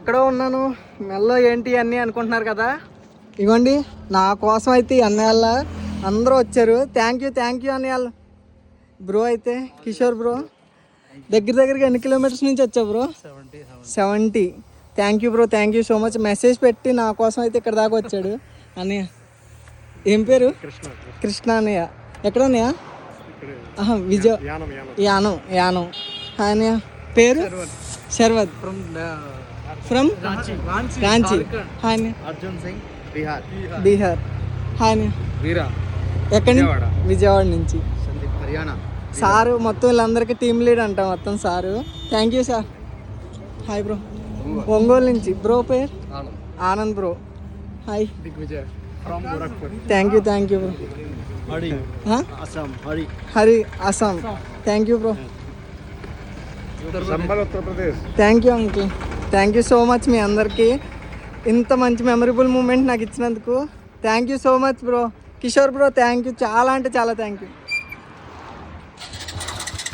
ఎక్కడో ఉన్నాను మెల్ల ఏంటి అన్నీ అనుకుంటున్నారు కదా, ఇవ్వండి నా కోసం అయితే ఈ అన్నయ్య అందరూ వచ్చారు. థ్యాంక్ యూ అన్నయ్య బ్రో. అయితే కిషోర్ బ్రో దగ్గరగా ఎన్ని కిలోమీటర్స్ నుంచి వచ్చావు bro? 70. Thank you bro, thank you so much. Message పెట్టి నా కోసం అయితే ఇక్కడ దాకా వచ్చాడు అన్నయ్య. ఏం పేరు? కృష్ణ అన్నయ్య. ఎక్కడ అన్నయ్య? విజయ్ యానం. హాయ్ అన్నయ్య. పేరు? శర్వత్ ఫ్రమ్ రాంచీ. హాయ్ అన్నయ్య. అర్జున్ సింగ్ బీహార్. హాయ్ అన్నయ్య. ఎక్కడి నుంచి? విజయవాడ నుంచి. హర్యానా. సారు మొత్తం వీళ్ళందరికీ టీమ్ లీడ్ అంట మొత్తం sir. Thank you sir. Hi bro. Ongole నుంచి. బ్రో పేరు? Anand bro. Hi. Thank you bro. Hari Assam. Thank you bro. Thank you uncle. Thank you so much మీ అందరికీ ఇంత మంచి మెమరబుల్ మూమెంట్ నాకు ఇచ్చినందుకు. Thank you so much bro. Kishore bro thank you, చాలా అంటే చాలా థ్యాంక్ యూ.